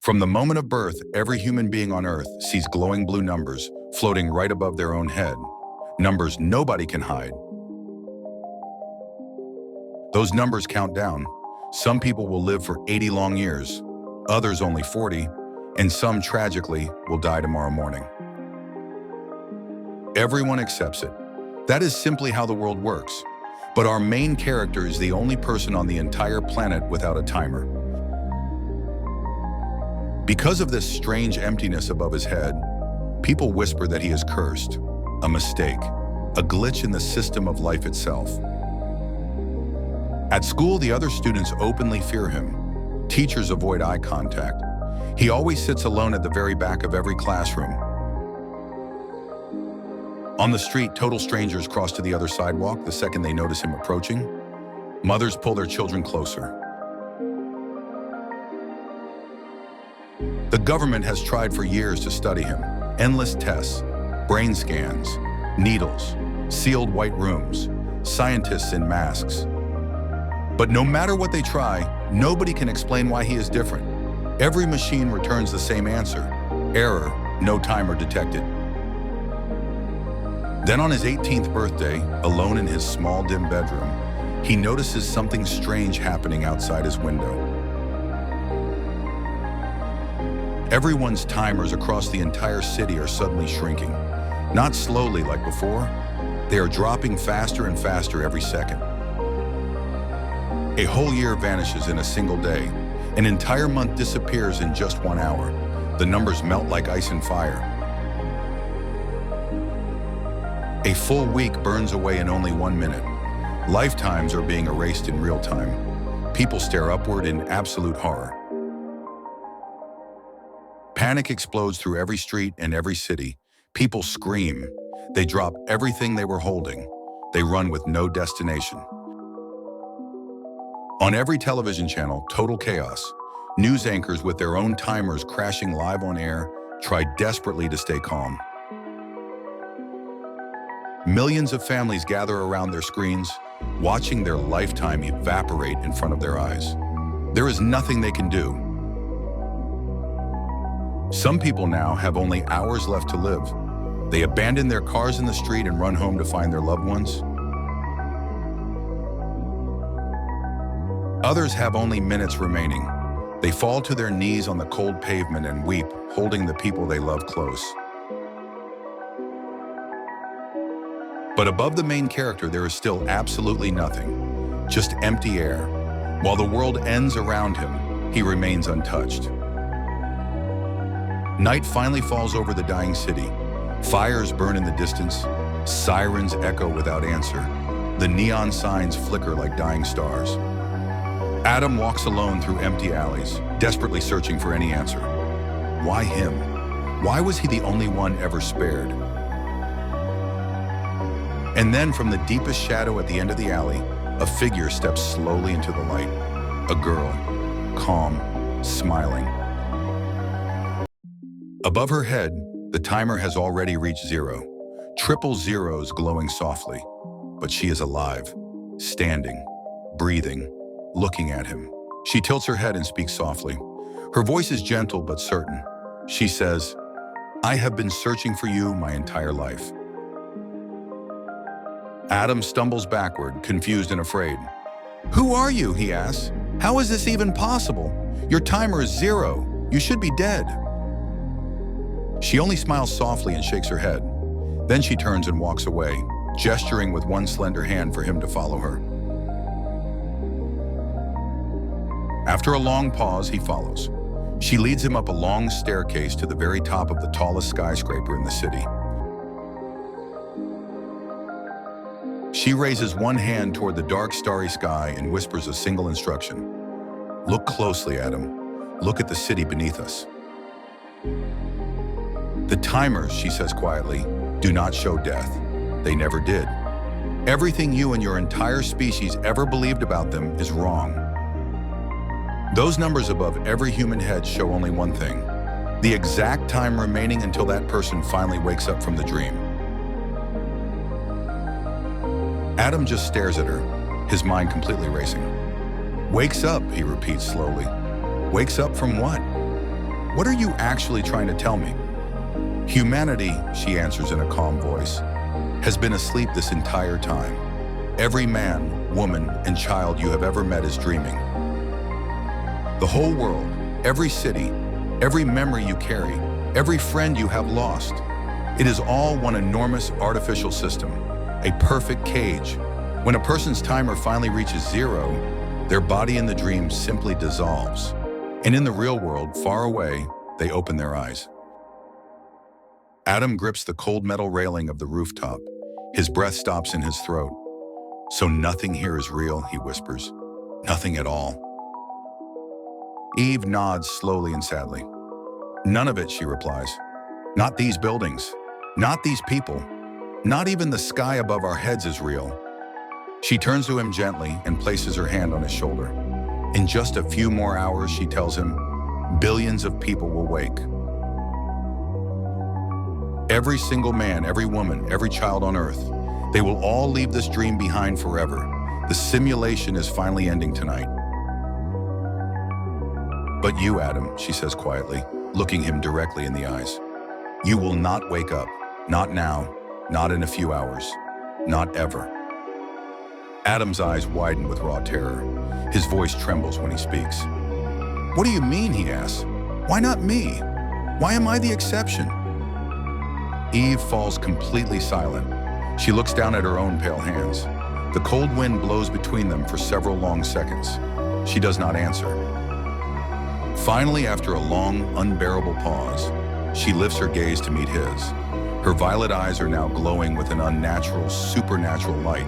From the moment of birth, every human being on Earth sees glowing blue numbers floating right above their own head. Numbers nobody can hide. Those numbers count down. Some people will live for 80 long years, others only 40, and some, tragically, will die tomorrow morning. Everyone accepts it. That is simply how the world works. But our main character is the only person on the entire planet without a timer. Because of this strange emptiness above his head, people whisper that he is cursed, a mistake, a glitch in the system of life itself. At school, the other students openly fear him. Teachers avoid eye contact. He always sits alone at the very back of every classroom. On the street, total strangers cross to the other sidewalk the second they notice him approaching. Mothers pull their children closer. The government has tried for years to study him. Endless tests, brain scans, needles, sealed white rooms, scientists in masks. But no matter what they try, nobody can explain why he is different. Every machine returns the same answer. Error, no timer detected. Then on his 18th birthday, alone in his small, dim bedroom, he notices something strange happening outside his window. Everyone's timers across the entire city are suddenly shrinking. Not slowly like before, they are dropping faster and faster every second. A whole year vanishes in a single day. An entire month disappears in just 1 hour. The numbers melt like ice and fire. A full week burns away in only 1 minute. Lifetimes are being erased in real time. People stare upward in absolute horror. Panic explodes through every street and every city. People scream. They drop everything they were holding. They run with no destination. On every television channel, total chaos. News anchors with their own timers crashing live on air try desperately to stay calm. Millions of families gather around their screens, watching their lifetime evaporate in front of their eyes. There is nothing they can do. Some people now have only hours left to live. They abandon their cars in the street and run home to find their loved ones. Others have only minutes remaining. They fall to their knees on the cold pavement and weep, holding the people they love close. But above the main character, there is still absolutely nothing, just empty air. While the world ends around him, he remains untouched. Night finally falls over the dying city. Fires burn in the distance. Sirens echo without answer. The neon signs flicker like dying stars. Adam walks alone through empty alleys, desperately searching for any answer. Why him? Why was he the only one ever spared? And then from the deepest shadow at the end of the alley, a figure steps slowly into the light. A girl, calm, smiling. Above her head, the timer has already reached 0. Triple zeros glowing softly. But she is alive, standing, breathing, looking at him. She tilts her head and speaks softly. Her voice is gentle but certain. She says, "I have been searching for you my entire life." Adam stumbles backward, confused and afraid. "Who are you?" he asks. "How is this even possible? Your timer is 0. You should be dead." She only smiles softly and shakes her head. Then she turns and walks away, gesturing with one slender hand for him to follow her. After a long pause, he follows. She leads him up a long staircase to the very top of the tallest skyscraper in the city. She raises one hand toward the dark, starry sky and whispers a single instruction. "Look closely, Adam. Look at the city beneath us." "The timers," she says quietly, "do not show death. They never did. Everything you and your entire species ever believed about them is wrong. Those numbers above every human head show only one thing: the exact time remaining until that person finally wakes up from the dream." Adam just stares at her, his mind completely racing. "Wakes up," he repeats slowly. "Wakes up from what?" What are you actually trying to tell me? Humanity, she answers in a calm voice, has been asleep this entire time. Every man, woman, and child you have ever met is dreaming. The whole world, every city, every memory you carry, every friend you have lost, it is all one enormous artificial system, a perfect cage. When a person's timer finally reaches zero, their body in the dream simply dissolves. And in the real world, far away, they open their eyes. Adam grips the cold metal railing of the rooftop. His breath stops in his throat. So nothing here is real, he whispers. Nothing at all. Eve nods slowly and sadly. None of it, she replies. Not these buildings, not these people, not even the sky above our heads is real. She turns to him gently and places her hand on his shoulder. In just a few more hours, she tells him, billions of people will wake. Every single man, every woman, every child on Earth, they will all leave this dream behind forever. The simulation is finally ending tonight. But you, Adam, she says quietly, looking him directly in the eyes. You will not wake up. Not now, not in a few hours, not ever. Adam's eyes widen with raw terror. His voice trembles when he speaks. What do you mean, he asks. Why not me? Why am I the exception? Eve falls completely silent. She looks down at her own pale hands. The cold wind blows between them for several long seconds. She does not answer. Finally, after a long, unbearable pause, she lifts her gaze to meet his. Her violet eyes are now glowing with an unnatural, supernatural light.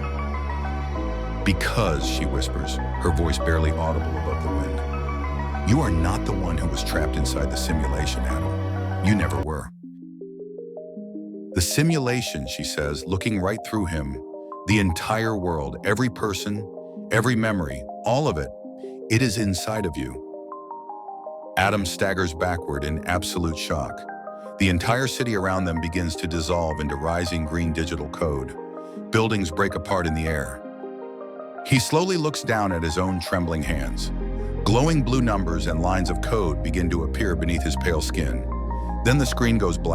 Because, she whispers, her voice barely audible above the wind. You are not the one who was trapped inside the simulation, Adam. You never were. The simulation, she says, looking right through him, the entire world, every person, every memory, all of it, it is inside of you. Adam staggers backward in absolute shock. The entire city around them begins to dissolve into rising green digital code. Buildings break apart in the air. He slowly looks down at his own trembling hands. Glowing blue numbers and lines of code begin to appear beneath his pale skin. Then the screen goes black.